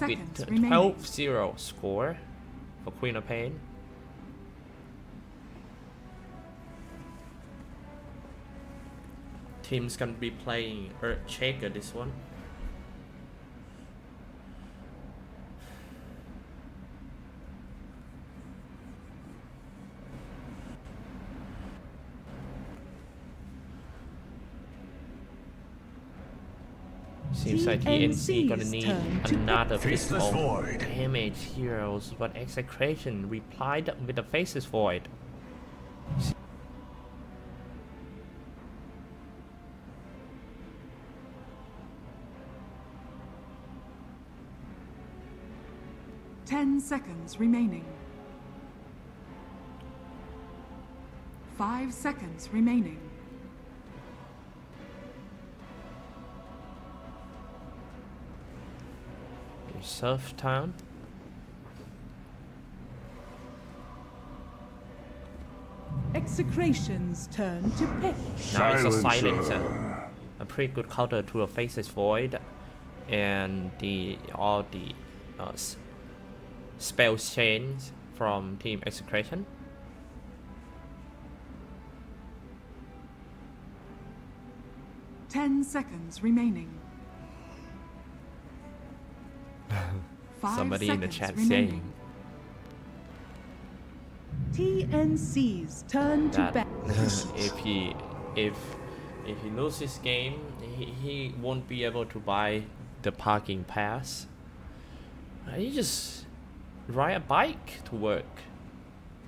with 12-0 score for Queen of Pain. Team's gonna be playing Earthshaker this one. Seems like TnC gonna need another physical damage heroes, but Execration replied with the Faceless Void. Ten seconds remaining. 5 seconds remaining. Surf Town. Execration's turn to pick. Now it's a silencer. A pretty good counter to a Faceless Void and all the spell chains from Team Execration. Ten seconds remaining. Somebody in the chat remaining. saying TnC's turn to bet. if he loses this game, he won't be able to buy the parking pass. He just ride a bike to work.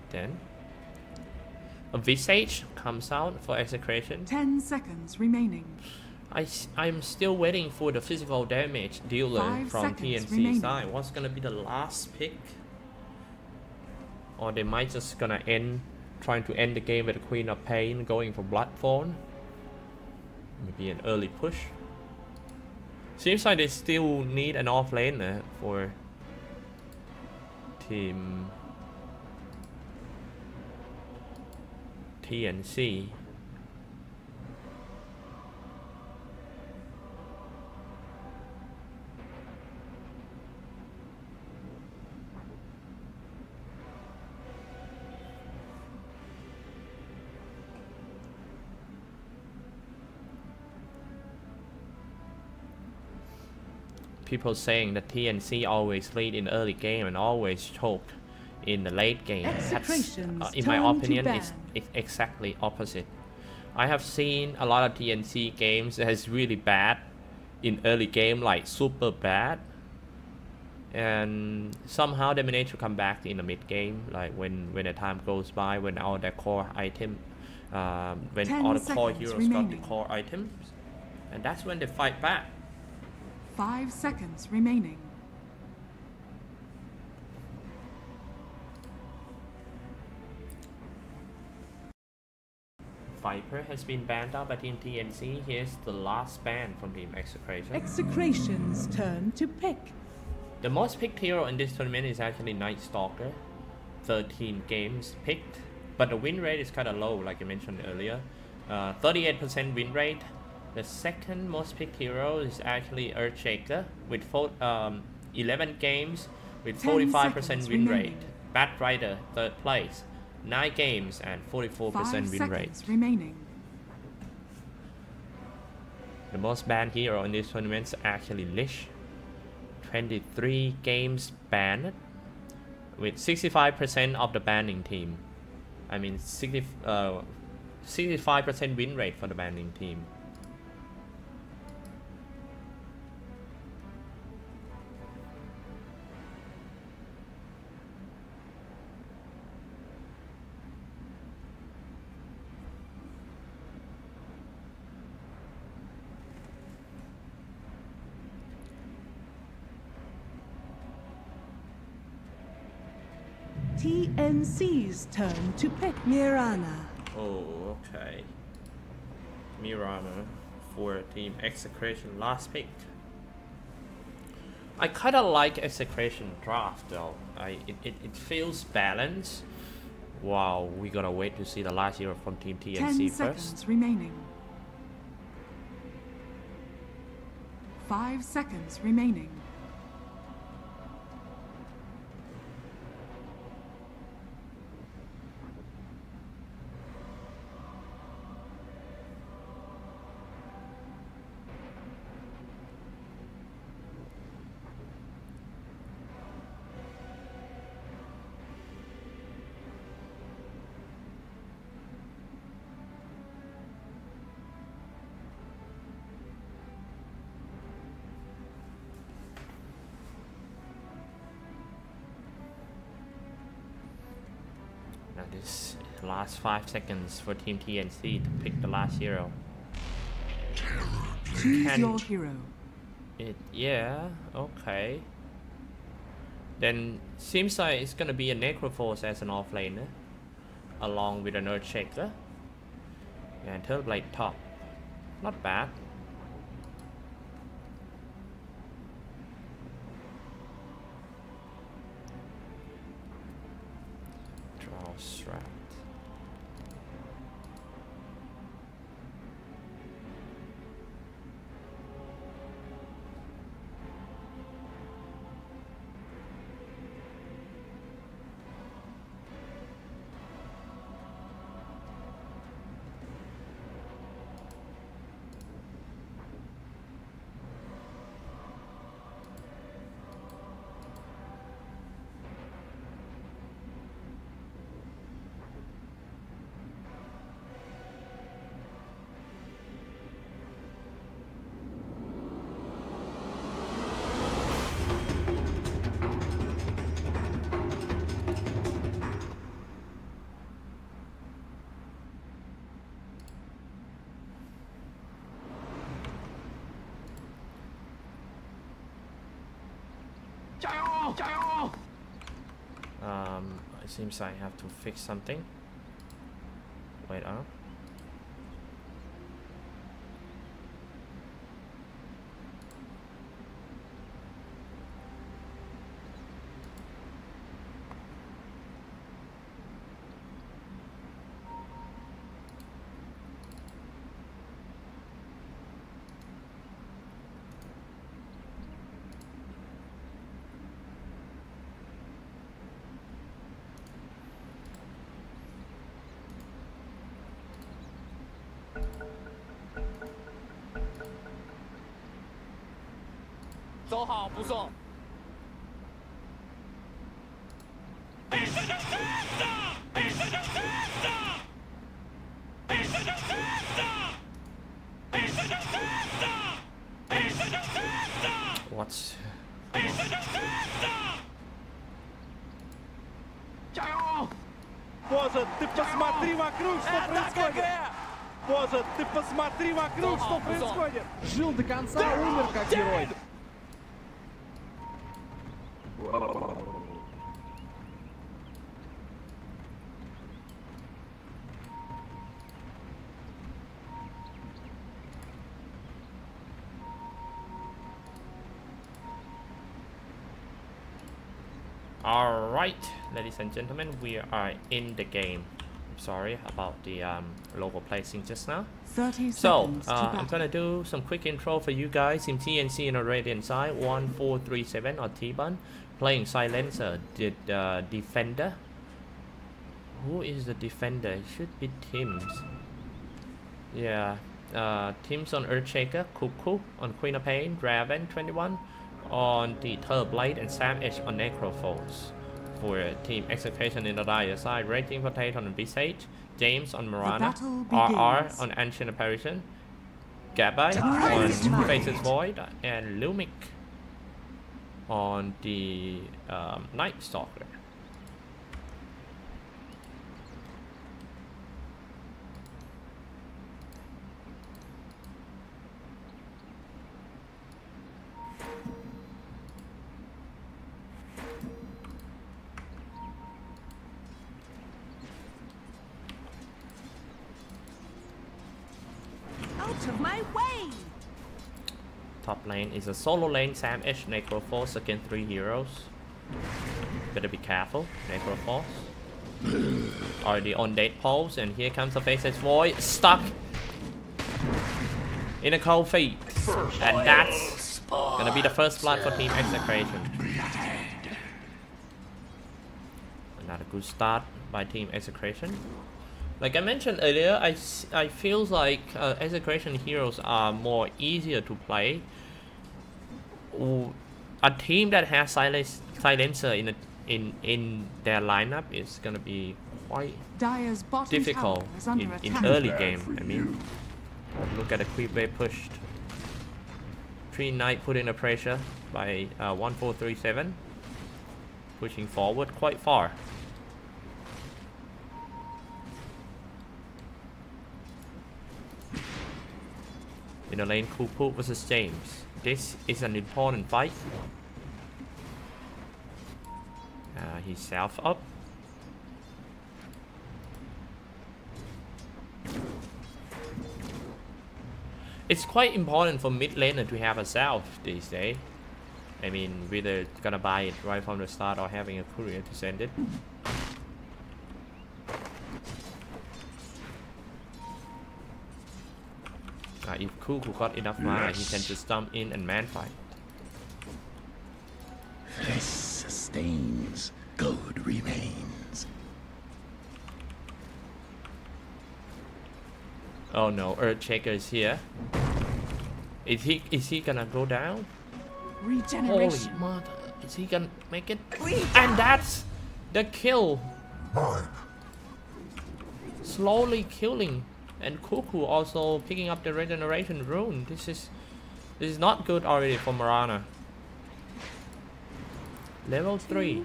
Then a Visage comes out for Execration. 10 seconds remaining. I'm still waiting for the physical damage dealer from TnC side. What's gonna be the last pick? Or they might just gonna trying to end the game with the Queen of Pain going for Bloodthorn. Maybe an early push. Seems like they still need an off laner for Team TnC. People saying that TnC always lead in the early game and always choke in the late game. That's, in my opinion, it's exactly opposite. I have seen a lot of TnC games that is really bad in early game, like super bad, and somehow they manage to come back in the mid game, like when the time goes by, when all their core item, when all the core heroes got the core items, and that's when they fight back. 5 seconds remaining. Viper has been banned out by Team TnC. Here's the last ban from Team Execration. Execration's turn to pick. The most picked hero in this tournament is actually Night Stalker. 13 games picked, but the win rate is kind of low, like I mentioned earlier. 38% win rate. The second most picked hero is actually Earthshaker with 11 games with 45% win rate. Batrider, third place, 9 games and 44% win rate. Remaining. The most banned hero in this tournament is actually Lich. 23 games banned with 65% of the banning team. I mean 65% win rate for the banning team. TnC's turn to pick. Mirana. Oh, okay. Mirana for Team Execration, last pick. I kind of like Execration draft though. It feels balanced. Wow, we gotta wait to see the last hero from Team TnC 10 first. seconds remaining. 5 seconds remaining. This last 5 seconds for Team TnC to pick the last hero. Choose your hero. Yeah, okay. Then seems like it's gonna be a Necroforce as an offlaner, along with an Earthshaker. And Terrorblade top. Not bad. Draw strat. It seems I have to fix something. Wait up. What's... Поза, ты посмотри вокруг, что происходит! Поза, ты посмотри вокруг, что происходит! Жил до конца, умер как герой! Alright, ladies and gentlemen, we are in the game. I'm sorry about the local placing just now. 30 So, seconds I'm gonna do some quick intro for you guys. Team TnC in the Radiant side, 1437 or T-Bun, playing Silencer, the defender. Who is the defender? It should be Tim's. Yeah, Tim's on Earthshaker, Cuckoo on Queen of Pain, Draven 21 on the Terrorblade, and Sam H on Necroforce. For Team Execration in the Dire side, Raging Potato on Visage, James on Mirana, RR on Ancient Apparition, Gabai on Faces Void, and Lumic on the Night Stalker. Out of my way! Top lane is a solo lane, Sam H Necroforce against 3 heroes. Better be careful, Necroforce. Already on dead pulse, and here comes the Faceless Void, stuck in a cold feet. And that's gonna be the first blood for Team Execration. Another good start by Team Execration. Like I mentioned earlier, I feel like Execration heroes are more easier to play. A team that has Silencer in their lineup is gonna be quite difficult in early game. I mean, look at the creep wave pushed. 3 Knight put in a pressure by 1437, pushing forward quite far. the lane, Kupu versus James. This is an important fight. He's self up. It's quite important for mid laner to have a self these days. I mean, whether gonna buy it right from the start or having a courier to send it. If Kuku got enough mana, he can just jump in and man fight. This sustains, good remains. Oh no, Earthshaker is here. Is he gonna go down? Regeneration. Holy mother, is he gonna make it? And that's the kill. Slowly killing. And Kuku also picking up the regeneration rune. This is not good already for Mirana. Level 3.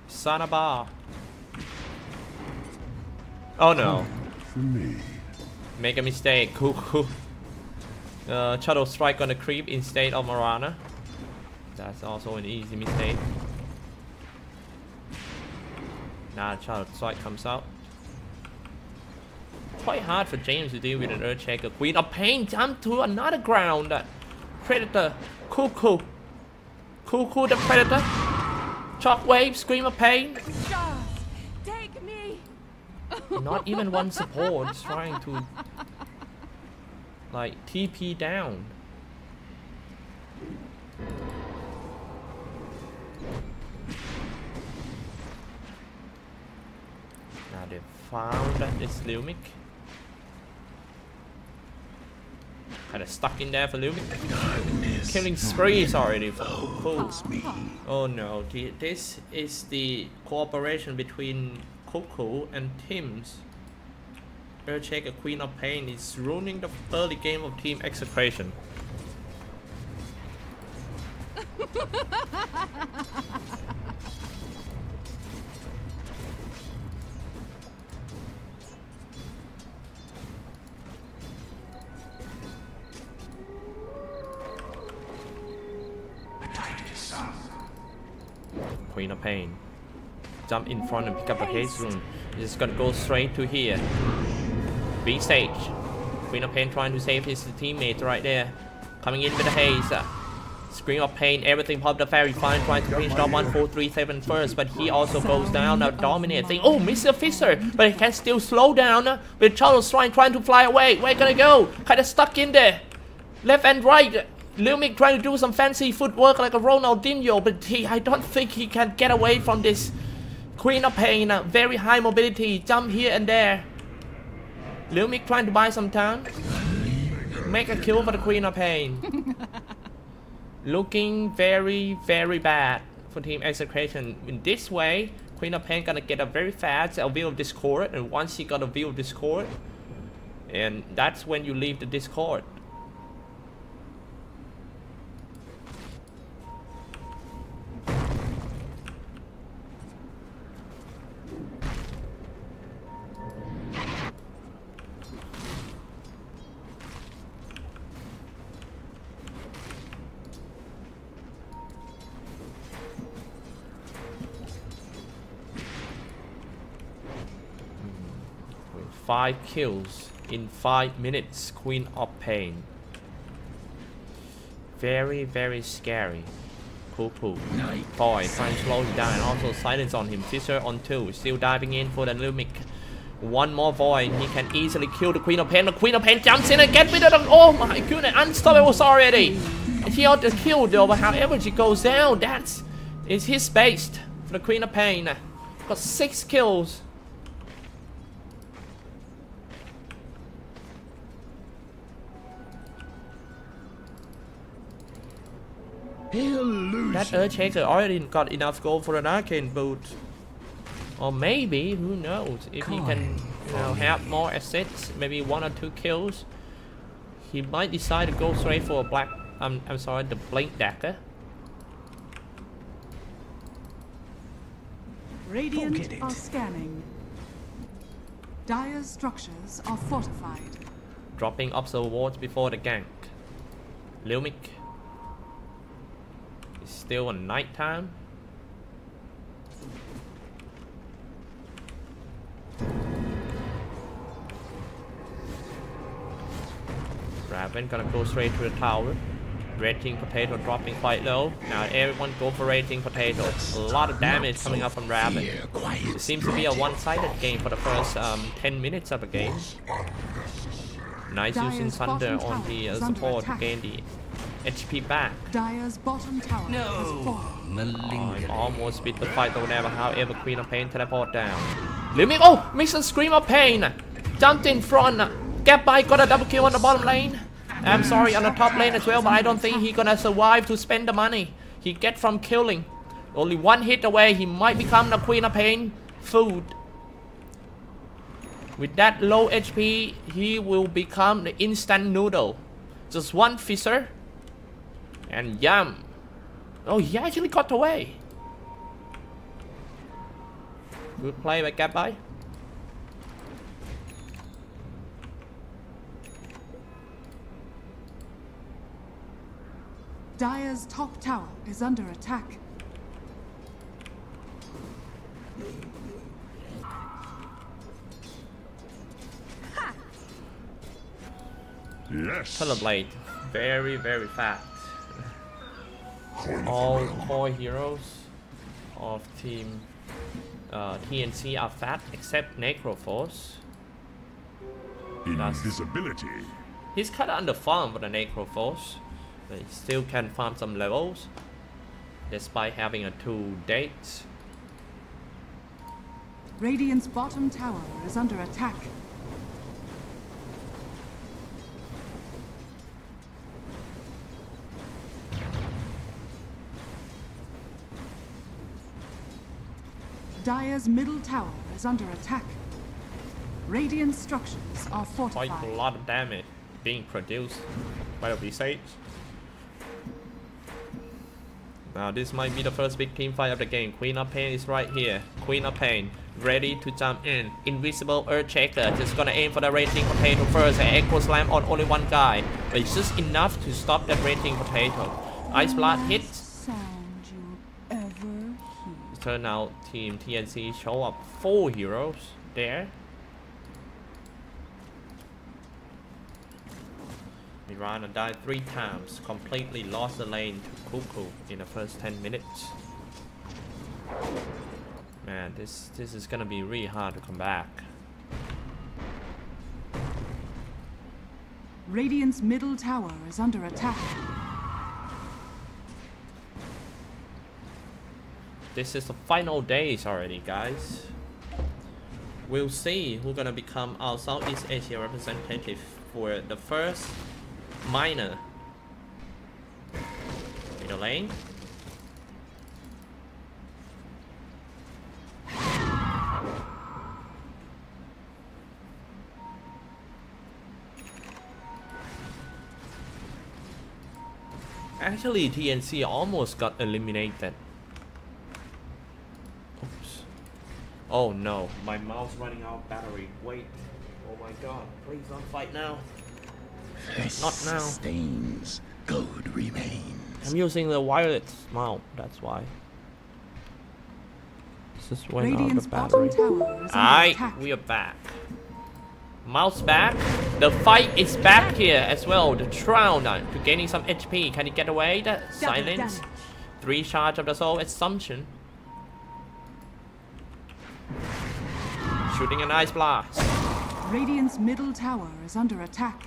Sanaba. Oh no. Make a mistake, Kuku. Shadow Strike on the creep instead of Mirana. That's also an easy mistake. Now Shadow Strike comes out. Quite hard for James to deal with an Earthshaker. Queen of Pain jump to another ground. Predator. Kuku. Kuku the Predator. Shockwave. Scream of Pain. Take me. Not even one support is trying to like TP down. Now they found this Lumic. Kind of stuck in there for Lumic. Killing sprees already for Kuku. Oh no, this is the cooperation between Kuku and Tim's. Earthshaker Queen of Pain is ruining the early game of Team Execration. Queen of Pain. Jump in front and pick up the haste rune. Just gonna go straight to here. B stage. Queen of Pain trying to save his teammates right there. Coming in with the haste. Scream of Pain, everything popped up very fine. Trying to reach down 1437 first, but he also goes down. Now dominating. Oh, Mr. Fisher, but he can still slow down. With Charles trying to fly away. Where gonna go? Kinda stuck in there. Left and right. Lumic trying to do some fancy footwork like a Ronaldinho, but I don't think he can get away from this. Queen of Pain, very high mobility, jump here and there. Lumic trying to buy some time. Make a kill for the Queen of Pain. Looking very, very bad for Team Execration. In this way, Queen of Pain gonna get a very fast view of Discord, and once he got a view of Discord, and that's when you leave the Discord. With 5 kills in 5 minutes, Queen of Pain. Very, very scary. Kuku. Boy, trying to slow him down and also silence on him. Fisher on 2, still diving in for the Lumic. One more void, he can easily kill the Queen of Pain. The Queen of Pain jumps in and gets rid of them. Oh my goodness, unstoppable already. He got the kill though, but however she goes down, that is his base for the Queen of Pain. Got 6 kills. That Earthshaker already got enough gold for an arcane boot. Or maybe, who knows, if he can have more assets, maybe 1 or 2 kills, he might decide to go straight for a black, I'm sorry, the Blink Dagger. Radiant are scanning. Dire structures are fortified. Dropping observer wards before the gank. Lumic is still on night time. Raven gonna go straight to the tower. Red team potato dropping quite low. Now everyone go for red team potato. A lot of damage coming up from Raven. It seems to be a one-sided game for the first 10 minutes of the game. Nice using Thunder on the support to gain the HP back. Dire's bottom tower has fallen. I'm almost beat the fight though never. However, Queen of Pain teleport down. Lumic, oh! Missed a Scream of Pain! Jumped in front. Gap by got a double kill on the bottom lane. I'm sorry, on the top lane as well, but I don't think he's gonna survive to spend the money he get from killing. Only one hit away, he might become the Queen of Pain food. With that low HP, he will become the instant noodle. Just one Fissure. And yum. Oh, he actually got away. Good play by Gapbai. Dire's top tower is under attack. Yes. Teleblade, very fast. All core heroes of team TnC are fat except Necroforce. Invisibility. He's kind of underfarmed for the Necroforce, but he still can farm some levels despite having a 2 dates. Radiant's bottom tower is under attack. Dire's middle tower is under attack. Radiant structures are fortified. Quite a lot of damage being produced by the Visage. Now this might be the first big team fight of the game. Queen of Pain is right here. Queen of Pain ready to jump in. Invisible Earthshaker just gonna aim for the rating potato first and Echo Slam on only one guy. But it's just enough to stop that rating potato. Ice Blast hits. Sound you ever hear. Turn out team TnC show up 4 heroes there. Mirana died 3 times, completely lost the lane to Cuckoo in the first 10 minutes. Man, this is gonna be really hard to come back. Radiant's middle tower is under attack. This is the final days already, guys. We'll see who's gonna become our Southeast Asia representative for the first minor in the lane. Actually, TnC almost got eliminated. Oops. Oh no, my mouse running out of battery. Wait. Oh my god, please don't fight now. Not now. Sustains, gold remains. I'm using the wireless mouse, that's why. Just went out Radiant's the bottom battery. tower is under Alright, attack. we are back. Mouse back. The fight is back here as well. The Shroud to gaining some HP. Can he get away? The silence. 3 charge of the soul assumption. Shooting an ice blast. Radiant's middle tower is under attack.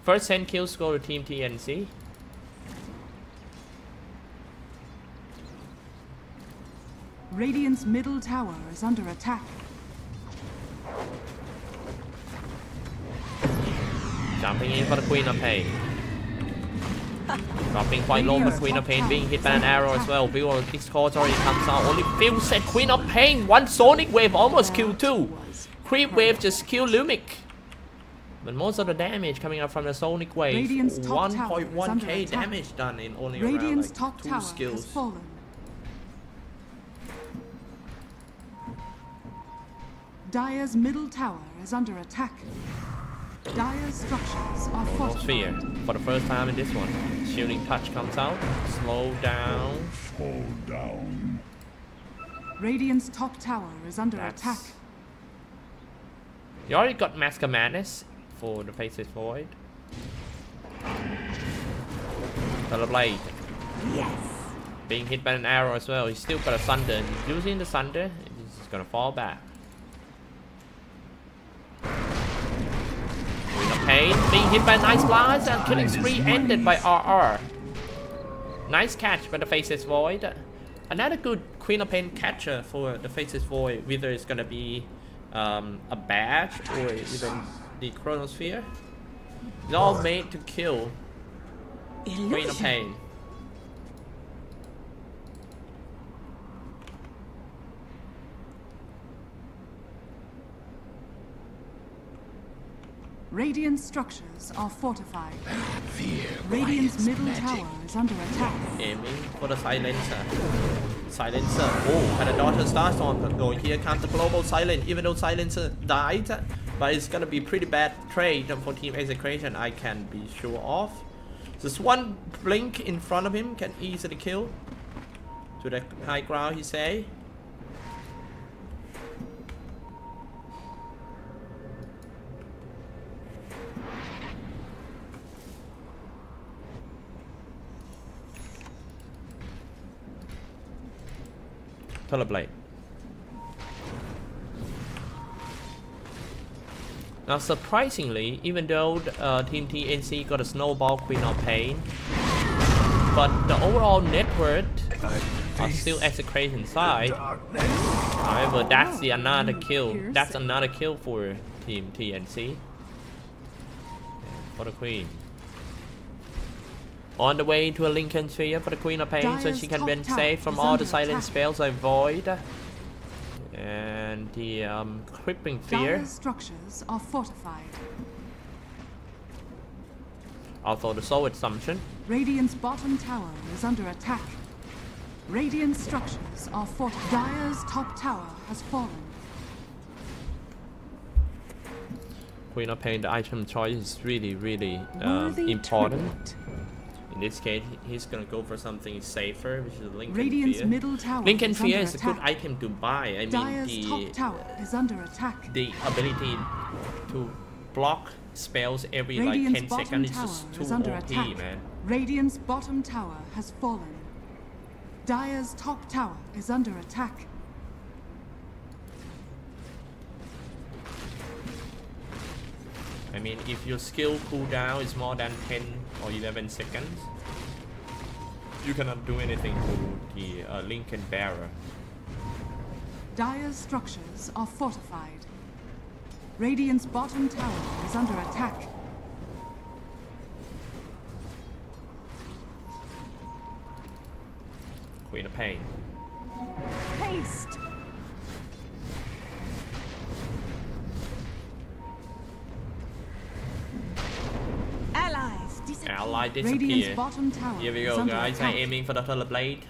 First 10 kills go to team TnC. Radiant's middle tower is under attack. Jumping in for the Queen of Pain. Dropping quite low, but Queen of Pain being hit by an arrow as well. Bill on Discord already comes out. Only Phil said Queen of Pain. 1 Sonic Wave almost killed 2. Creep Wave just killed Lumic. But most of the damage coming up from the Sonic Wave. 1.1k damage done in only Radiant's around top like 2 tower has skills. fallen. Dire's middle tower is under attack. Dire's structures are Chronos Sphere fortified. for the first time in this one. Shielding touch comes out. Slow down. Fall down. Radiant's top tower is under attack. You already got Mask of Madness for the Faceless Void. Blade. Yes. Being hit by an arrow as well. He's still got a Thunder. He's using the Thunder. He's gonna fall back. Queen of Pain. Being hit by a nice blast and killing spree ended by RR. Nice catch by the Faceless Void. Another good Queen of Pain catcher for the Faceless Void. Whether it's gonna be a badge or even the Chronosphere. It's all made to kill Queen of Pain. Radiant structures are fortified. Fear Radiant's quiets middle magic. tower is under attack. Aiming for the silencer. Silencer. Oh, and the Dota Starstorm going. Here comes the global silence. Even though silencer died, but it's gonna be pretty bad trade for Team Execration. I can be sure of. Just one blink in front of him can easily kill. To the high ground, he say. Blade. Now surprisingly, even though Team TnC got a Snowball Queen of Pain, but the overall net worth are still Execration side. However, that's the another kill. That's another kill for Team TnC. For the Queen. On the way to a Lincoln Sphere for the Queen of Pain, so she can be safe from all the silent spells I void. And the Crippling Fear. Dire's structures are fortified. Also the Soul Assumption. Radiant's bottom tower is under attack. Radiant structures are fortified. Dire's top tower has fallen. Queen of Pain, the item choice is really important. In this case, he's gonna go for something safer, which is a Lincoln Radiant's Fear. middle tower Lincoln Fear is a attack. good item to buy. I mean, Dire's top tower is under attack. the ability to block spells every Radiant's like 10 bottom seconds is tower just is too under OP, attack. man. Radiant's bottom tower has fallen. Dire's top tower is under attack. I mean, if your skill cooldown is more than 10 or 11 seconds, you cannot do anything to the Lincoln Bearer. Dire's structures are fortified. Radiant's bottom tower is under attack. Queen of Pain. Haste! Ally Radiant's disappear. bottom tower Here we is go, under guys. attack. I'm aiming for the Blade.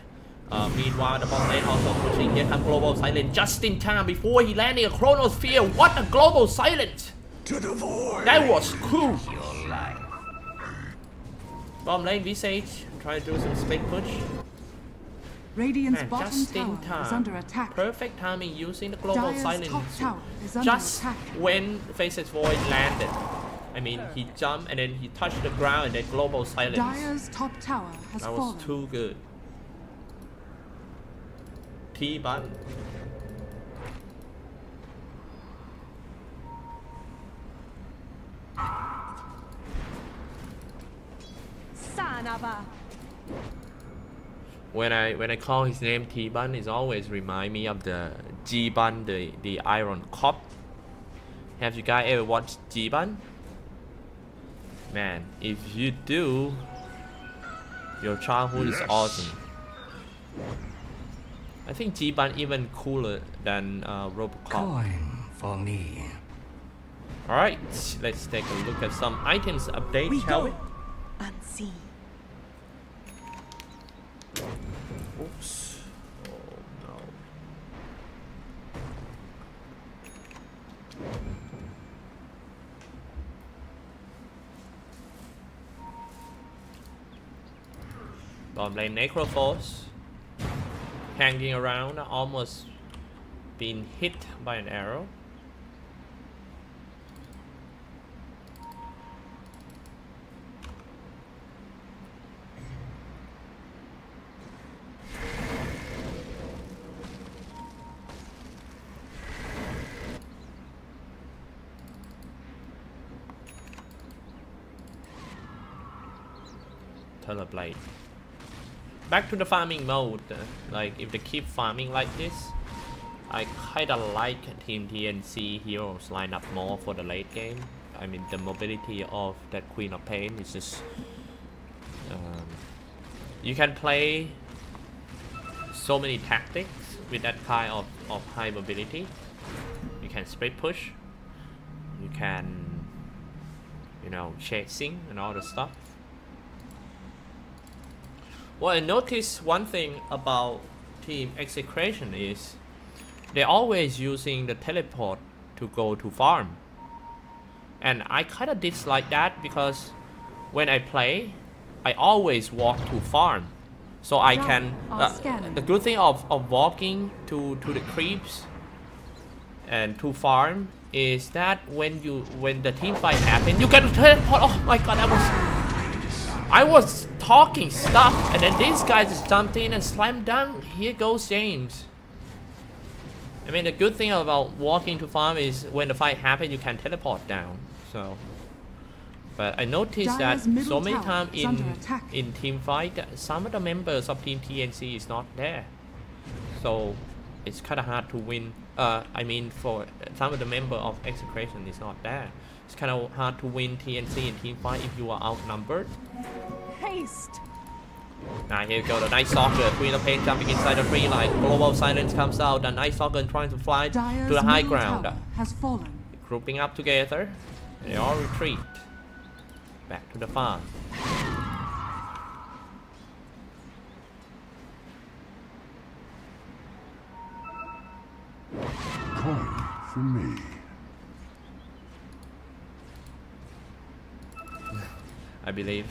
Meanwhile, the bot lane also pushing. Here comes Global Silence just in time before he landing a Chronosphere. What a Global Silence! To the void. That was cool. Bottom lane Visage. Try to do some split push. Radiant's Man, bottom just in tower is time. under attack. Perfect timing using the Global Dire's Silence. top tower is under Just attack. when Faceless Void landed. I mean, he jumped and then he touched the ground and then Global Silence. Dire's top tower has That was fallen. too good. T button. When I call his name T-Bun, it always remind me of the G-Bun, the Iron Cop. Have you guys ever watched G-Bun? Man, if you do, your childhood is awesome. I think G-Bun even cooler than Robocop. Coin for me. Alright, let's take a look at some items update, shall we? Unseen. Oops. Oh no. Bottom lane Necroforce. Hanging around, almost being hit by an arrow. Blade. Back to the farming mode. Like if they keep farming like this, I kinda like Team TnC heroes line up more for the late game. I mean the mobility of that Queen of Pain is just you can play so many tactics with that kind of high mobility. You can split push, you can, you know, chasing and all the stuff. Well, I noticed one thing about Team Execration is they're always using the teleport to go to farm. And I kind of dislike that because when I play, I always walk to farm. So I can... the good thing of walking to the creeps and to farm is that when the team fight happens, you can teleport. Oh my god, I was talking stuff and then these guys just jumped in and slammed down. Here goes James. I mean the good thing about walking to farm is when the fight happens you can teleport down. So but I noticed that so many times in team fight some of the members of Team TnC is not there. So it's kind of hard to win. I mean for some of the member of Execration is not there. It's kind of hard to win TnC in team fight if you are outnumbered. Haste. Now here we go, the Night Stalker, Queen of Pain jumping inside the tree line. Global Silence comes out, the Night Stalker trying to fly to the high ground. Has fallen. Grouping up together, they all retreat. Back to the farm. Coin for me. I believe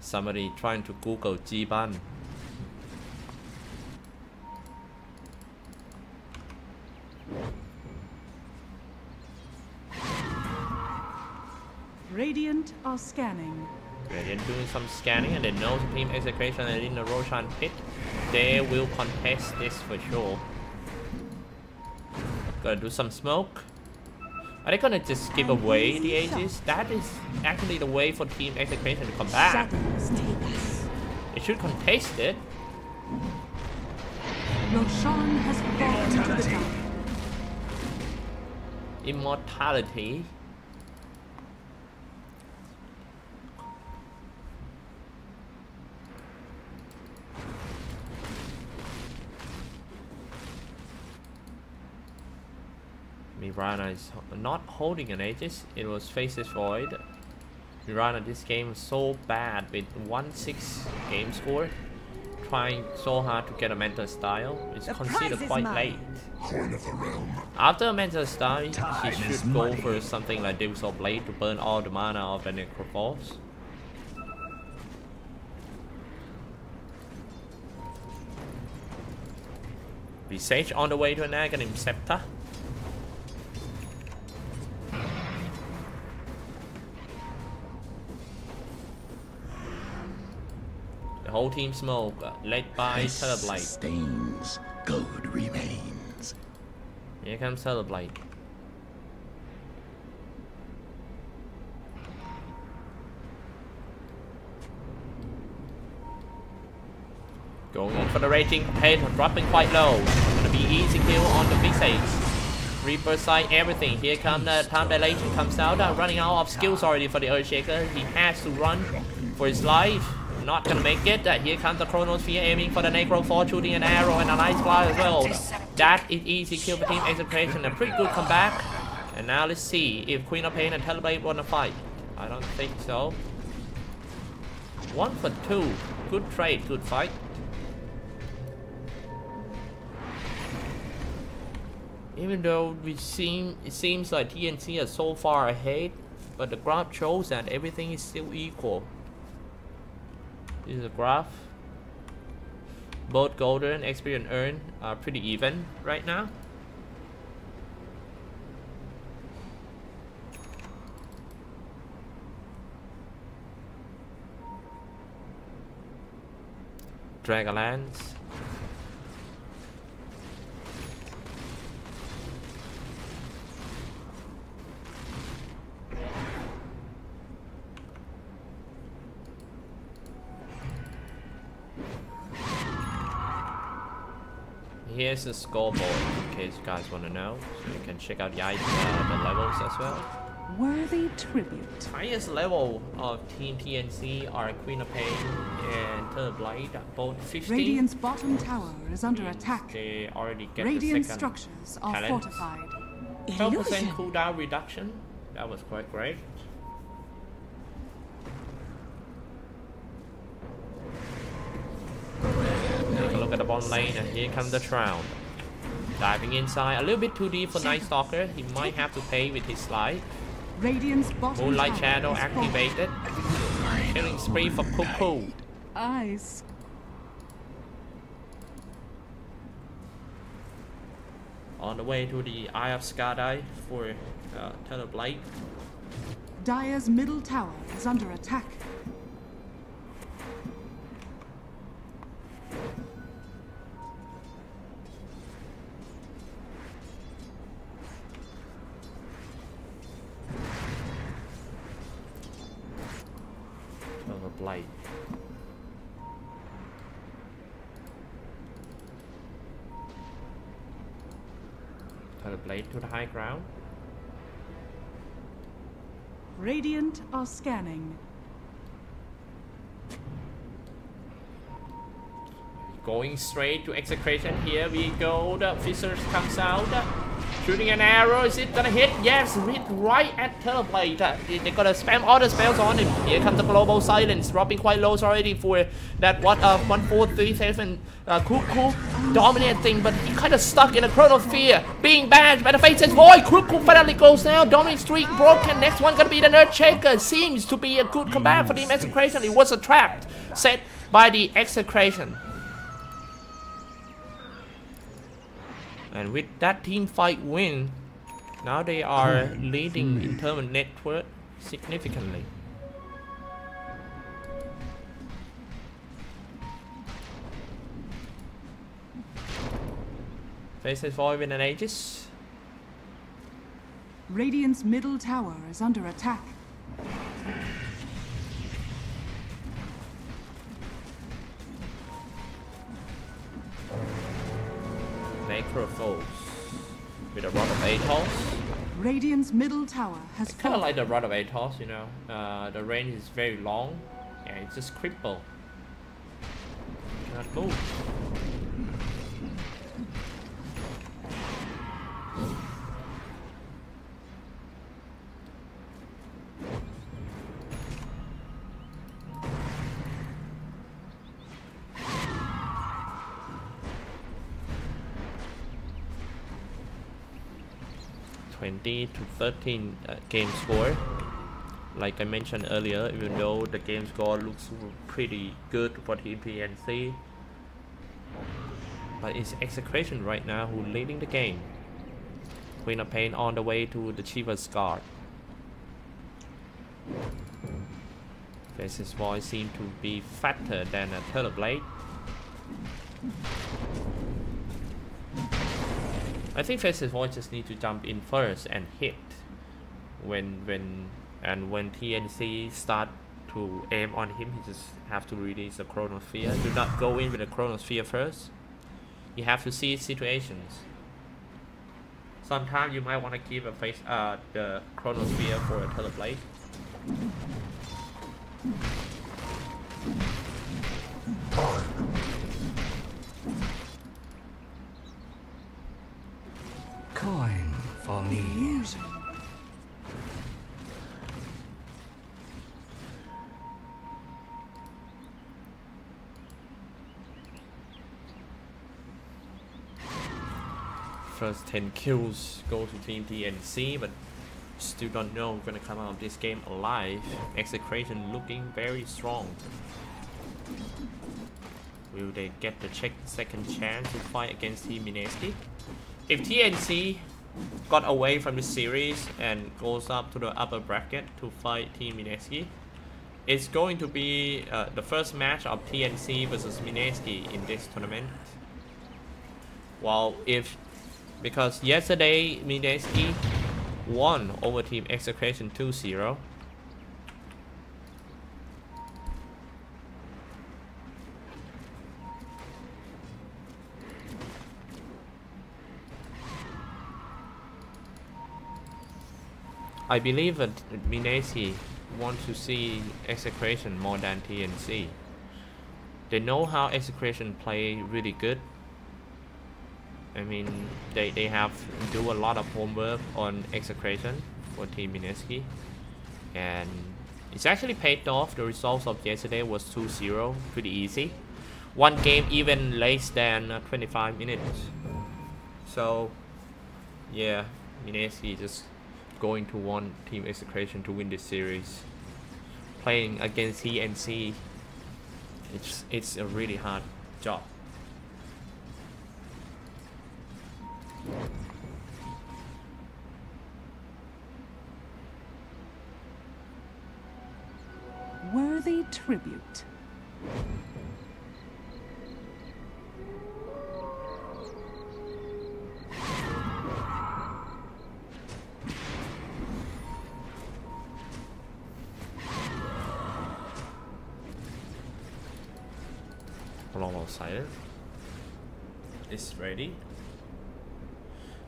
somebody trying to Google Jiban. Radiant are scanning. Radiant doing some scanning and they know the Team Execration and in the Roshan pit. They will contest this for sure. Gotta do some smoke. Are they gonna just give away the Aegis? That is actually the way for Team Execration to come back. They should contest it. Roshan has fallen to the top. Immortality. Mirana is not holding an Aegis. It was Faces Void. Mirana this game was so bad with 1-6 game score. Trying so hard to get a mental style. It's considered quite late. After a mental style, she should go for something like Devil's Blade to burn all the mana of the Necroforce. Visage on the way to an Aghanim Scepter. The whole team smoke, led by Terrorblade. Stains, gold remains. Here comes Terrorblade. Going in for the Raging Pain, dropping quite low. Gonna be easy kill on the Visage. Reaper side, everything. Here comes the time dilation comes out. Running out of skills already for the Earthshaker. He has to run for his life. Not gonna make it. Here comes the Chronosphere aiming for the Necroforce, shooting an arrow and a nice fly as well. That is easy kill for Team Execration. A pretty good comeback. And now let's see if Queen of Pain and Terrorblade wanna fight. I don't think so. 1 for 2. Good trade, good fight. Even though it seems like TnC are so far ahead, but the graph shows that everything is still equal. This is a graph Both golden experience earned are pretty even right now. Dragonlance. Here's the scoreboard in case you guys want to know, so you can check out the levels as well. Worthy tribute. Highest level of Team TnC are Queen of Pain and Terrorblade, both 15. Radiant's bottom tower is under attack. They already get Radiant the second structures are talent. fortified. 12% cooldown reduction. That was quite great. Take a look at the bottom lane, and here comes the Shroud. Diving inside, a little bit too deep for Night Stalker. He might have to pay with his slide. Radiant's bottom Moonlight tower Shadow is activated. Killing spree for Cuckoo. Ice. On the way to the Eye of Skadi for Terrorblade. Dire's middle tower is under attack. Terrorblade. Terrorblade to the high ground. Radiant are scanning. Going straight to Execration. Here we go. The Fissure comes out. Shooting an arrow. Is it gonna hit? Yes, hit right at Terrorblade. They're gonna spam all the spells on him. Here comes the Global Silence, dropping quite low already for that 1437 Cuckoo dominating, but he kind of stuck in a Chronosphere, being bashed by the Faceless Void. Cuckoo finally goes down. Dominant streak broken. Next one gonna be the Nerd Shaker. Seems to be a good combat for the Execration. It was a trap set by the Execration. And with that team fight win, now they are leading in terms of net worth significantly. Faces Void with an Aegis. Radiant's middle tower is under attack. Necrophos with a Rod of Atos. Radiant's middle tower has Kind of fallen. like the Rod of Atos, you know. The range is very long, and it's just cripple. Cannot move. To 13 game score. Like I mentioned earlier, even though the game score looks pretty good for Team TnC, but it's Execration right now who leading the game. Queen of Pain on the way to the Chief's Guard. Faceless Void seem to be fatter than a Terrorblade. I think Faceless Void just need to jump in first and hit when TnC start to aim on him. He just have to release a Chronosphere. Do not go in with a Chronosphere first. You have to see situations. Sometimes you might want to keep the Chronosphere for a Terrorblade. Coin for me. Illusion. First 10 kills go to Team TnC, but still don't know who's gonna come out of this game alive. Execration looking very strong. Will they get the second chance to fight against Team TnC? If TnC got away from the series and goes up to the upper bracket to fight Team TnC, it's going to be the first match of TnC versus TnC in this tournament. Well, because yesterday TnC won over Team Execration 2-0. I believe that TnC wants to see Execration more than TnC. They know how Execration play really good. I mean, they have do a lot of homework on Execration for Team TnC, and it's actually paid off. The results of yesterday was 2-0, pretty easy. One game even less than 25 minutes. So yeah, TnC just going to want Team Execration to win this series. Playing against TnC, it's a really hard job. Worthy tribute. Global Silent is ready.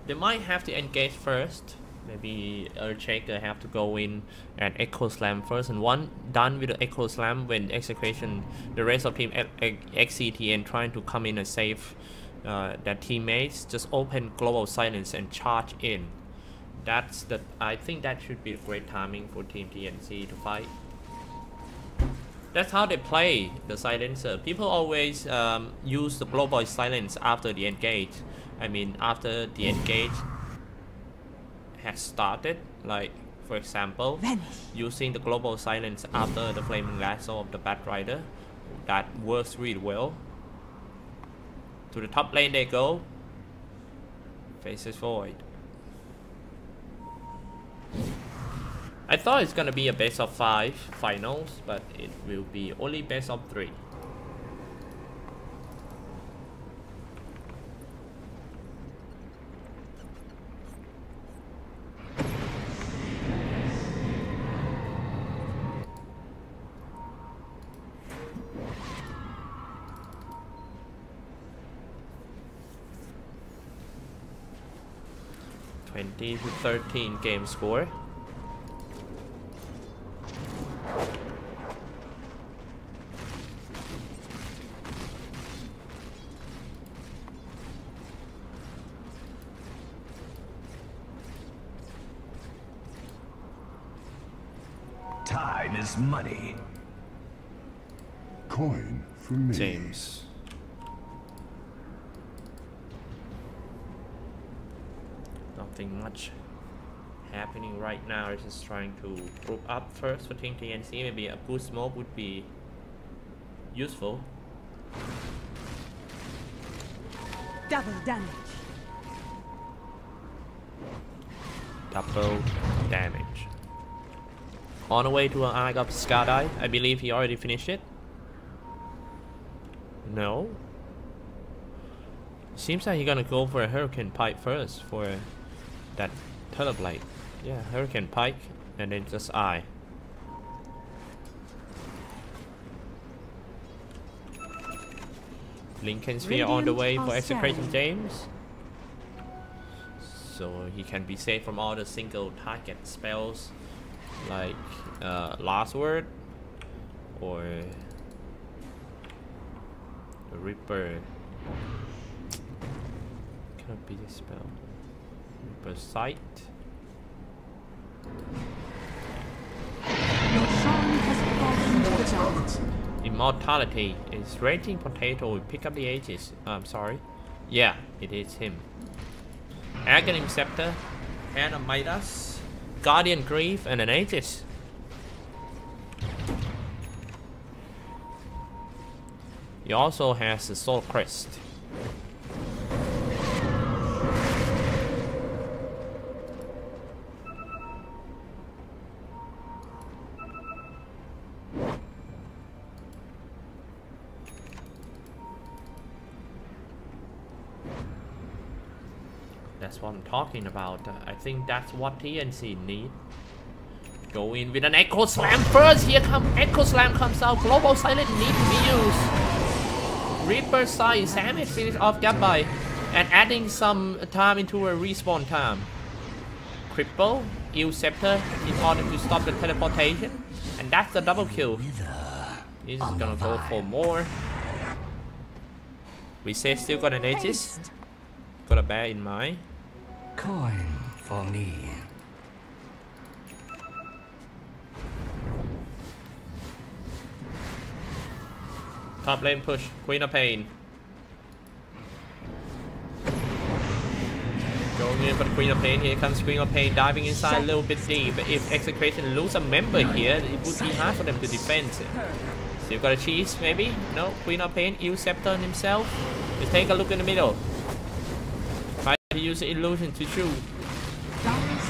They might have to engage first. Maybe Earthshaker have to go in and Echo Slam first, and one done with the Echo Slam, when Execration, the rest of team XCTN trying to come in and save their teammates, just open Global Silence and charge in. I think that should be a great timing for Team TnC to fight. That's how they play the silencer. People always use the global silence after the engage. I mean, after the engage has started. Like, for example, using the global silence after the flaming lasso of the Bat Rider. That works really well. To the top lane they go. Faces void. I thought it's gonna be a best of 5 finals, but it will be only best of 3. (20-13) game score. Time is money. Coin for me. James. Nothing much happening right now. It's just trying to group up first for Team TnC. Maybe a boost smoke would be useful. Double damage. Double damage. On the way to an Eye of Skadi. I believe he already finished it. No. Seems like he's gonna go for a Hurricane Pike first for that Teleblade. Yeah, Hurricane Pike and then just Eye. Lincoln Sphere on the way for Execration James. So he can be saved from all the single target spells like Last Word or the Reaper. Cannot be this spell. Reaper Sight. Your song has fallen without. Immortality is Raging Potato. Pick up the Aegis. I'm sorry. Yeah, it is him. Aghanim Scepter, Hand of Midas, Guardian Grief, and an Aegis. He also has the Soul Crest. That's what I'm talking about. I think that's what TnC need. Go in with an Echo Slam first. Here come Echo Slam comes out. Global Silent need to be used. Reaper Sight. Savage finish off Gabby. And adding some time into a respawn time. Cripple. Eel Scepter in order to stop the teleportation. And that's the double kill. He's gonna go for more. We say still got an Aegis. Gotta bear in mind. Coin for me. Top lane push, Queen of Pain. Going in for the Queen of Pain. Here comes Queen of Pain diving inside a little bit deep. If Execration lose a member here, it would be hard for them to defend. Still got a cheese, maybe? No, Queen of Pain, Eel Scepter himself. Let's take a look in the middle. Try to use the illusion to shoot.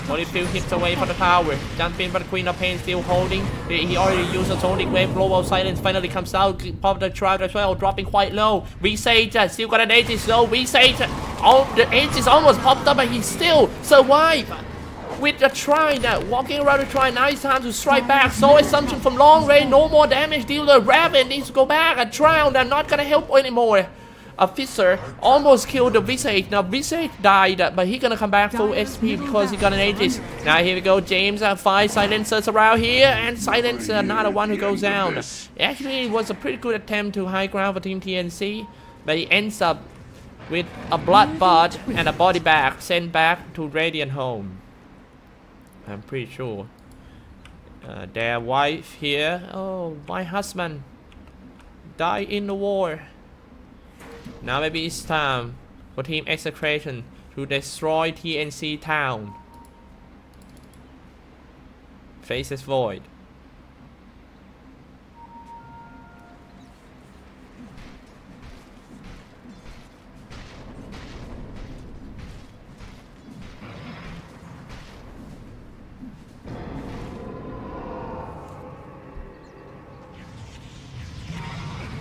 Only few hits away from the tower. Jump in, but Queen of Pain still holding. He already used a Sonic Wave. Global Silence finally comes out. Pop the Shroud as well, dropping quite low. Visage still got an Aegis though. Visage, the Aegis almost popped up, but he still survived. With the Shrine, walking around the Shrine, now it's time to strike back. So Assumption from long range, no more damage dealer. Raven needs to go back. A Drown, they're not gonna help anymore. A Fissure almost killed the Visage. Now Visage died, but he's gonna come back full SP because he got an Aegis. Now here we go, James, 5 silencers around here, and Silencer, another one who goes down. Actually, it was a pretty good attempt to high ground for Team TnC, but he ends up with a Bloodbath and a body bag sent back to Radiant home. I'm pretty sure. Their wife here, oh, my husband died in the war. Now maybe it's time for Team Execration to destroy TnC town. Faces Void.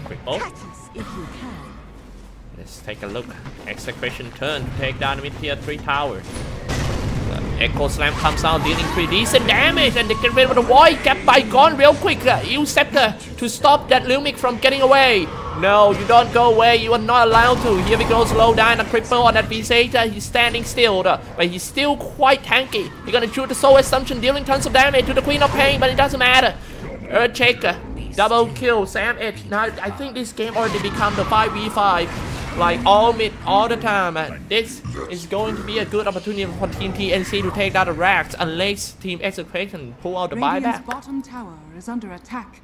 Cripple. Let's take a look. Execration turn to take down the mid-tier 3 tower. Echo Slam comes out, dealing pretty decent damage, and they get rid of the void. Cap by gone real quick. Eel Scepter to stop that Lumic from getting away. No, you don't go away. You are not allowed to. Here we go, slow down the Cripple on that Visage. He's standing still, but he's still quite tanky. He's gonna shoot the Soul Assumption, dealing tons of damage to the Queen of Pain, but it doesn't matter. Earth Shaker, double kill, Sam Edge. Now I think this game already become the 5v5. Like all mid, all the time. This is going to be a good opportunity for Team TnC to take down the racks unless Team Execration pull out the buyback. Bottom tower is under attack.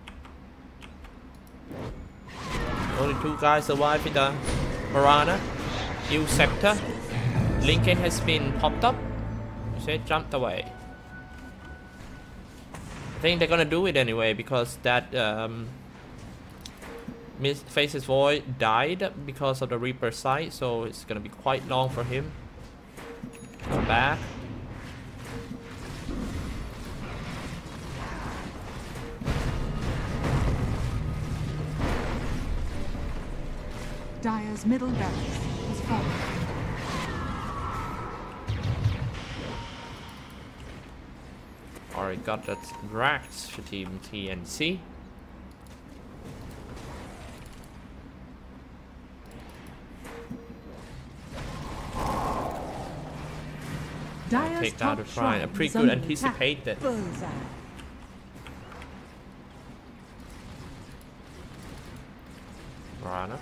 Only 2 guys survive with the Piranha. Eel Scepter. Lincoln has been popped up. You said jumped away. I think they're gonna do it anyway because that Faces Void died because of the Reaper Sight, so it's gonna be quite long for him. Come back. Dire's middle barracks is falling. Already got that racks for Team TnC. Take down the Shrine. I pretty good anticipate that. Piranha.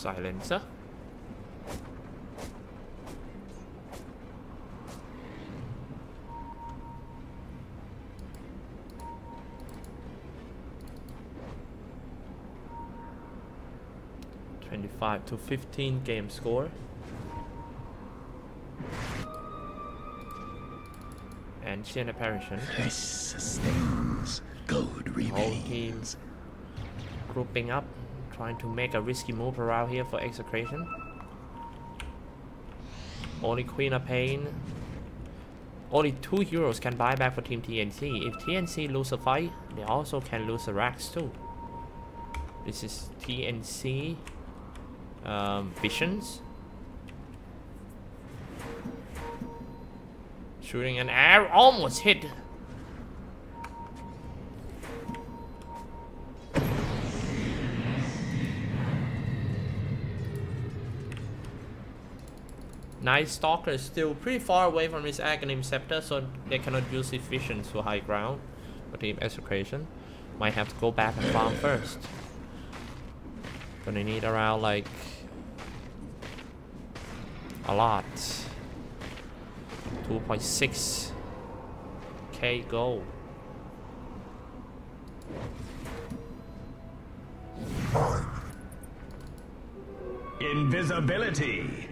Silencer. To 15 game score. Ancient apparition. Flesh sustains, gold Whole team remains. grouping up, trying to make a risky move around here for Execration. Only Queen of Pain. Only 2 heroes can buy back for Team TnC. If TnC lose a fight, they also can lose a Rax too. This is TnC Visions. Shooting an arrow, almost hit. Night Stalker is still pretty far away from his Aghanim Scepter, so they cannot use his visions to high ground for Team Execration. Might have to go back and farm first. Gonna need around like a lot. 2.6k gold. Invisibility.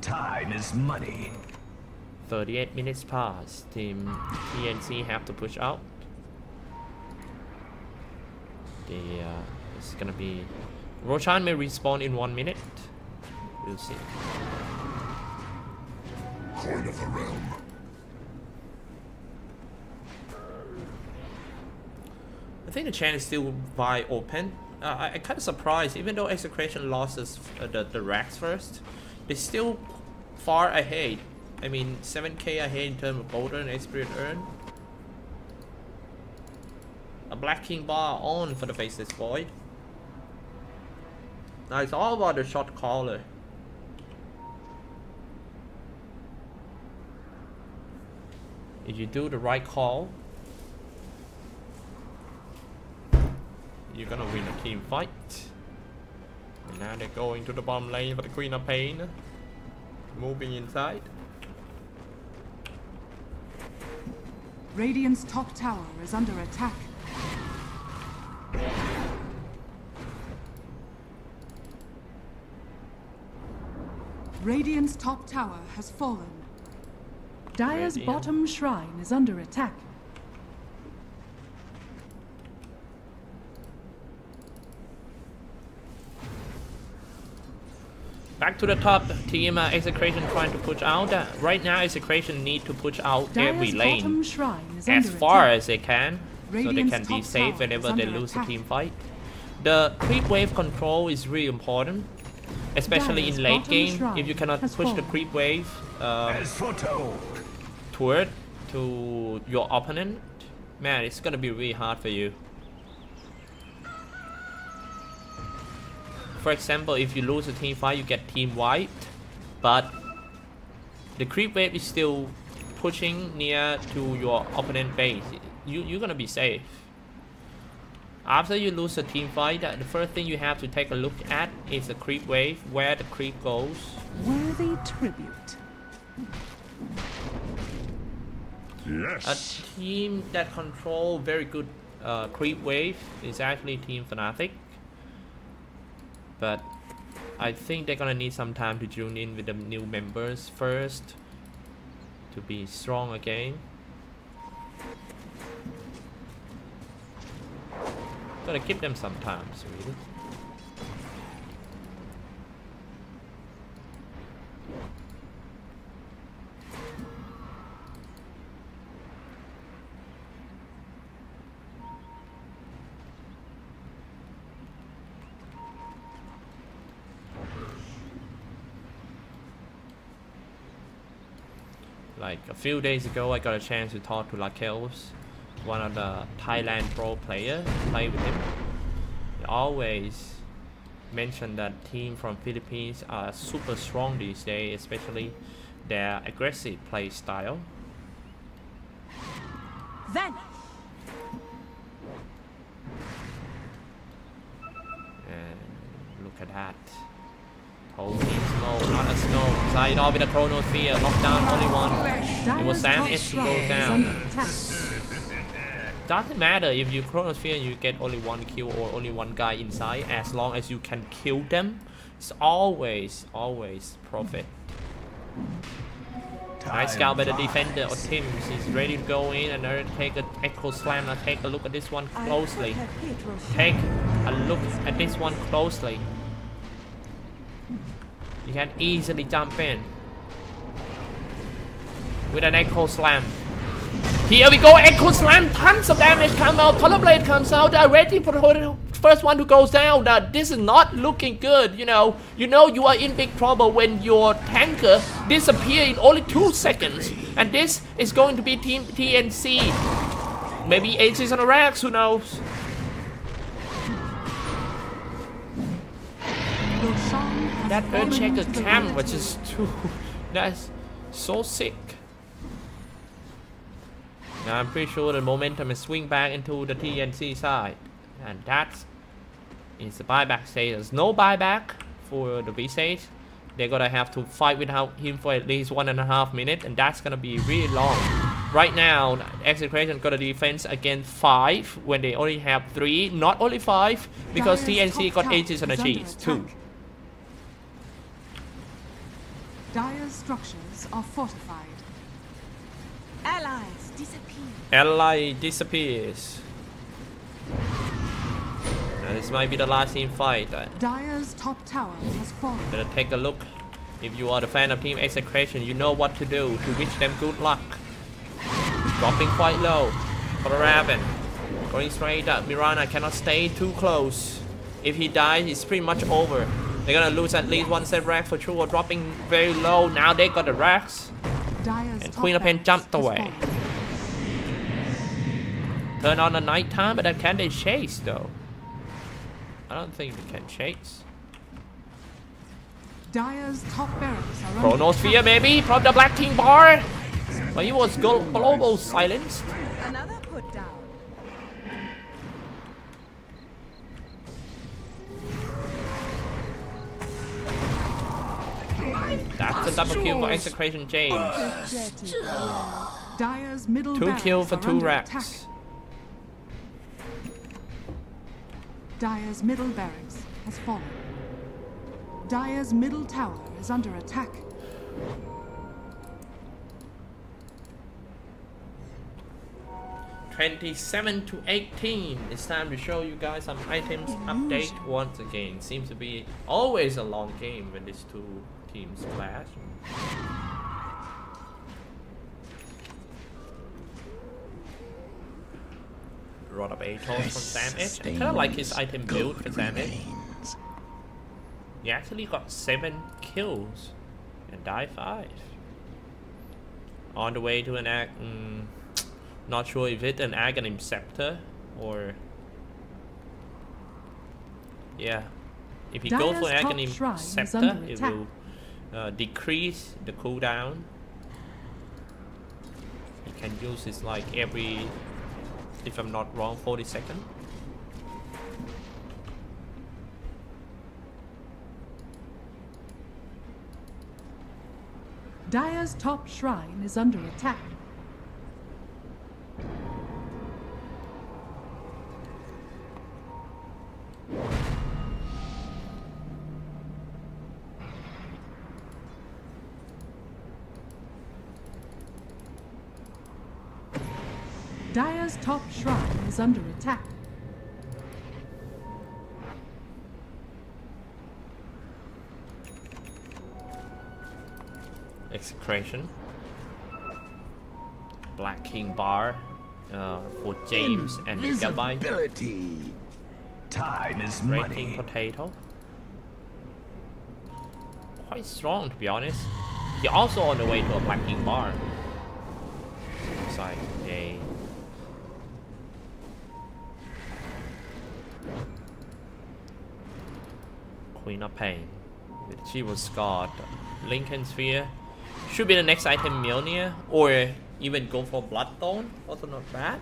Time is money. 38 minutes pass. Team TnC have to push out. It's gonna be Roshan may respawn in 1 minute. We'll see. Coin of the realm. I think the chance is still wide open. I'm kind of surprised, even though Execration lost the racks first, they're still far ahead. I mean, 7k ahead in terms of gold and experience earned. A Black King bar on for the Faceless Void. Now it's all about the shot caller. If you do the right call, you're gonna win a team fight. And now they're going to the bottom lane for the Queen of Pain. Moving inside. Radiant's top tower is under attack. Radiant's top tower has fallen. Dire's Radiant. bottom shrine is under attack. Back to the top, team Execration trying to push out. Right now, Execration need to push out every Dire's lane bottom shrine is as under far attack. as they can, so they Radiant's can be top safe tower whenever is they under lose a attack. team fight. The creep wave control is really important, especially Dire's in late bottom game. shrine If you cannot has push the fallen. creep wave As foretold. toward to your opponent, man, it's gonna be really hard for you. For example, if you lose a team fight, you get team wiped, but the creep wave is still pushing near to your opponent base. You're gonna be safe. After you lose a team fight, the first thing you have to take a look at is the creep wave, where the creep goes. Worthy tribute. A Yes. team that control very good creep wave is actually Team Fnatic, but I think they're gonna need some time to tune in with the new members first to be strong again. Gotta keep them sometimes, really. Like a few days ago, I got a chance to talk to Lakels, one of the Thailand pro players, play with him. He always mentioned that team from Philippines are super strong these days, especially their aggressive play style. Then at that. Whole team smoke, not a smoke. Side off with a chronosphere. Lockdown only one. It was Sam H to go down. Doesn't matter if you chronosphere and you get only one kill or only one guy inside, as long as you can kill them, it's always profit. Nice scout by the defender of Tim. He's ready to go in and take an echo slam. Now take a look at this one closely. Take a look at this one closely. You can easily jump in with an echo slam. Here we go, echo slam, tons of damage come out, color blade comes out, ready for the first one who goes down. This is not looking good, you know you are in big trouble when your tanker disappear in only 2 seconds. And this is going to be Team TnC. Maybe Aces on the racks, who knows? That Earthshaker cam was just too, that's so sick. Now I'm pretty sure the momentum is swing back into the TnC side, and that is the buyback status. No buyback for the V-Sage. They're gonna have to fight without him for at least 1.5 minutes, and that's gonna be really long. Right now, Execration got a defense against 5 when they only have 3, not only 5, because TnC got ages on the cheese too. Dire's structures are fortified. Allies disappear. Ally disappears. Now this might be the last team fight. Dire's top tower has fallen. Better take a look. If you are the fan of Team Execration, you know what to do to wish them good luck. Dropping quite low for the Raven. Going straight up. Mirana cannot stay too close. If he dies, it's pretty much over. They're gonna lose at least 1 set rack for sure. Dropping very low. Now they got the racks. And Queen of Pen jumped away. Turn on the night time, but can they chase though? I don't think they can chase. Dire's top barracks are Chronosphere maybe from the black team bar. But he was global silenced. Another put down. That's a double kill for Execration James. Dire's middle 2 kills for 2 racks. Attack. Dire's middle barracks has fallen. Dire's middle tower is under attack. (27-18). It's time to show you guys some items update once again. Seems to be always a long game when these two teams clash. Rod of Atos from Sam H. I kinda like his item build for Sam H. He actually got 7 kills and died 5. On the way to an act. Not sure if it's an Aghanim Scepter or... Yeah. If you go for an Aghanim Scepter, it will decrease the cooldown. You can use it like every, if I'm not wrong, 40 seconds. Dire's top shrine is under attack. Dire's top shrine is under attack. Execration. Black King Bar for James and Gigabyte. Time is Red money. King Potato. Quite strong to be honest. He also on the way to a Black King Bar. Looks like a Queen of Pain. She was scarred. Lincoln Sphere. Should be the next item Mjolnir, or even go for Bloodstone, also not bad.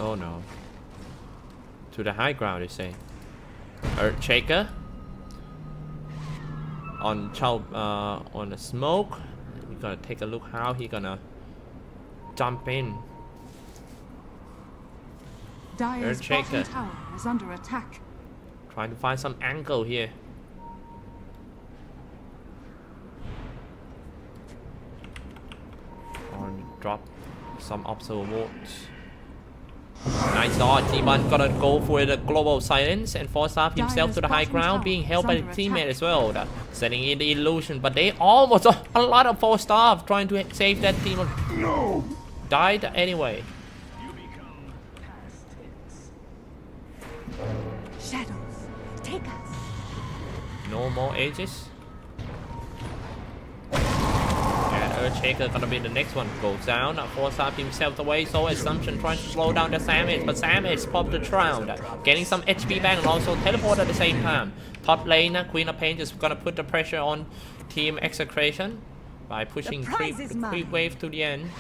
Oh no. To the high ground, they say. Earthshaker. On the smoke. We're gonna take a look how he gonna jump in. Dire's bottom tower is under attack. Trying to find some angle here. Or drop some observer wards. Nice dodge. T1 gonna go for the global silence and force up himself to the high ground, being held by the teammate as well. Setting in the illusion, but they almost a lot of force staff trying to save that team. No, died anyway. Shadows, take us. No more ages. And Earthshaker gonna be the next one. Goes down, force up himself away. So Assumption trying to slow down the Savage, but Savage popped the round, getting some HP back and also teleport at the same time. Top lane, Queen of Pain is gonna put the pressure on Team Execration by pushing the creep wave to the end.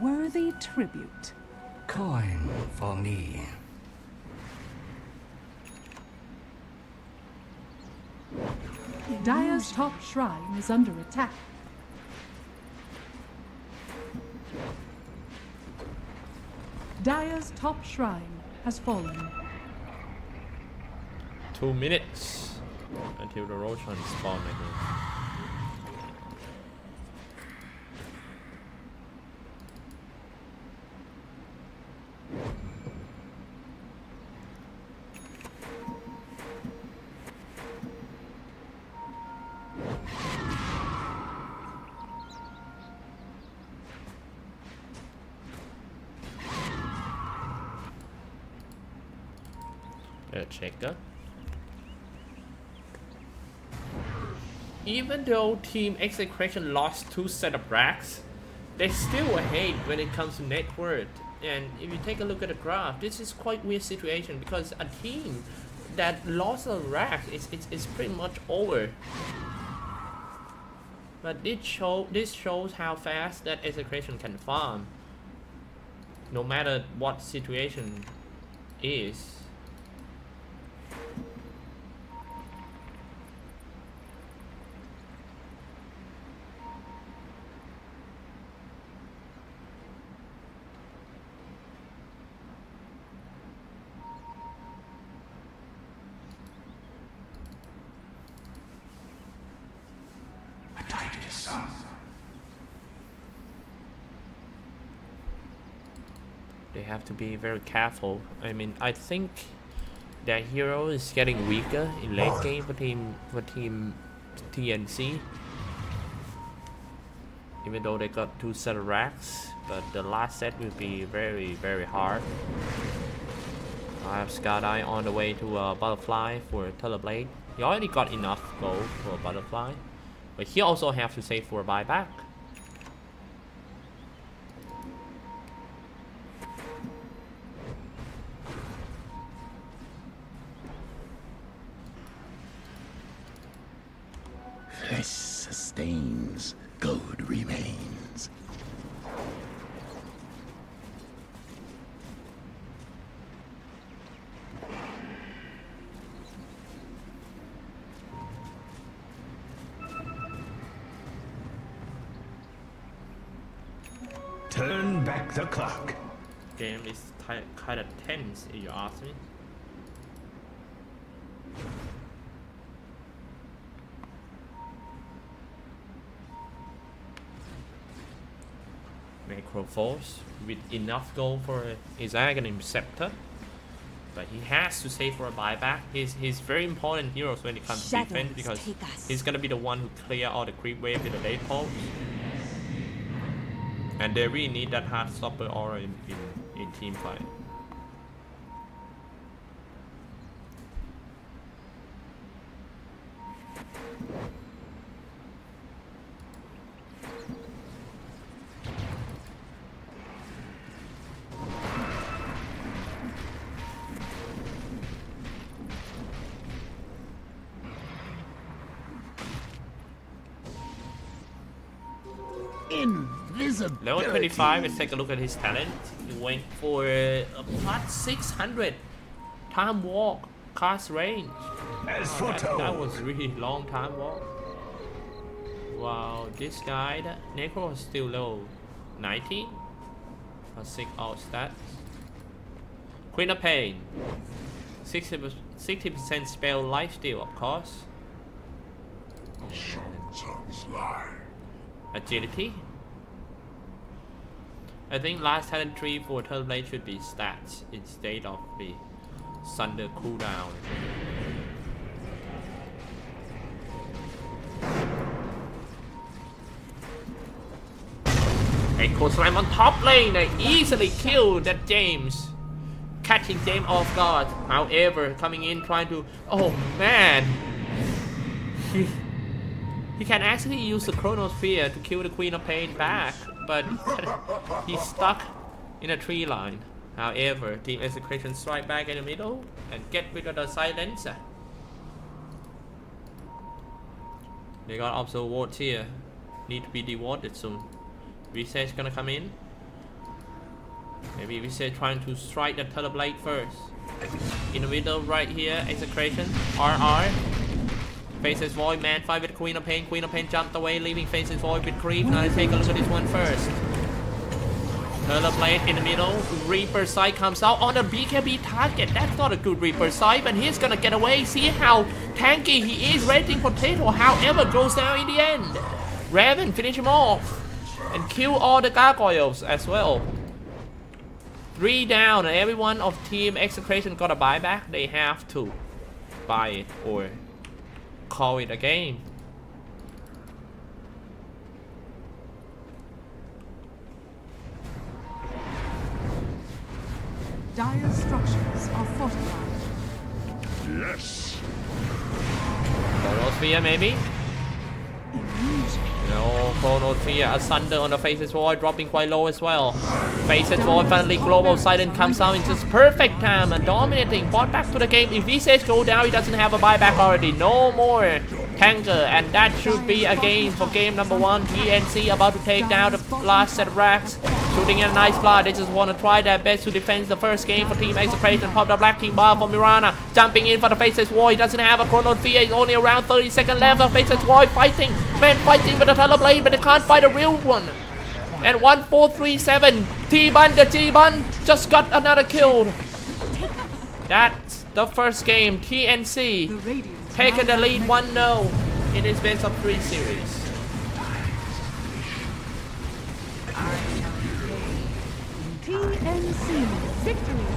Worthy tribute. Coin for me. Dire's top shrine is under attack. Dire's top shrine has fallen. 2 minutes until the Roshan spawn again. Checker. Even though Team Execration lost 2 set of racks, they still ahead when it comes to net worth. And if you take a look at the graph, this is quite weird situation because a team that lost a rack is pretty much over. But this shows how fast that Execration can farm, no matter what situation is. They have to be very careful. I mean, I think their hero is getting weaker in late game for team TnC. Even though they got 2 set of racks, but the last set will be very, very hard. I have Sky on the way to Butterfly for Teleblade. He already got enough gold for Butterfly, but he also have to save for a buyback. Flesh sustains, gold remains. Turn back the clock. Game is kind of tense, if you ask me. Macro Force with enough gold for his Aghanim Scepter, but he has to save for a buyback. He's very important heroes when it comes to defense because he's gonna be the one who clear all the creep wave in the late pulse, and they really need that hard stopper aura in team fight. Invisibility. Level 25, let's take a look at his talent. He went for a plus 600 time walk, cast range. That was really long time walk. Wow, this guy, Necro is still low. 19. A 6 out stats. Queen of Pain. 60% spell lifesteal, of course. Agility. I think last talent tree for Turtle Blade should be stats instead of the Thunder cooldown. Echo Slam on top lane, they easily killed that James. Catching James off guard. However, coming in trying to, oh man, he can actually use the Chronosphere to kill the Queen of Pain back, but he's stuck in a tree line. However, Team Execration strike back in the middle and get rid of the silencer. They got Observer Ward here. Need to be dewarded soon. Visage gonna come in. Maybe Visage trying to strike the Turtle Blade first. In the middle right here, Execration, RR. Faces Void, man fight with Queen of Pain. Queen of Pain jumped away, leaving Faces Void with creep. Now let's take a look at this one first. Turtle Blade in the middle. Reaper Sight comes out on a BKB target. That's not a good Reaper Sight, but he's gonna get away. See how tanky he is. Rating Potato, however, goes down in the end. Raven finish him off and kill all the gargoyles as well. 3 down, and everyone of Team Execration got a buyback. They have to buy it or call it a game. Dire structures are fortified. Yes. Chronosphere maybe? No, Chronosphere, Asunder on the Faces Void, dropping quite low as well. Faces Void, finally Global Silent comes out in just perfect time and dominating. Bought back to the game. If Visage go down, he doesn't have a buyback already. No more tanker, and that should be a game for game number 1. TnC about to take down the last set of racks. Shooting in a nice blood. They just want to try their best to defend the first game for Team Execration. Pop the Black King bar for Mirana. Jumping in for the Faces Void. He doesn't have a Chronosphere. He's only around 30 seconds left. The Faces Void fighting. Man fighting with the Turtle Blade, but they can't fight a real one. And 1437. T-Bun, the T-Bun just got another kill. That's the first game. TnC taking the lead 1-0 in this best of 3 series. TnC victory.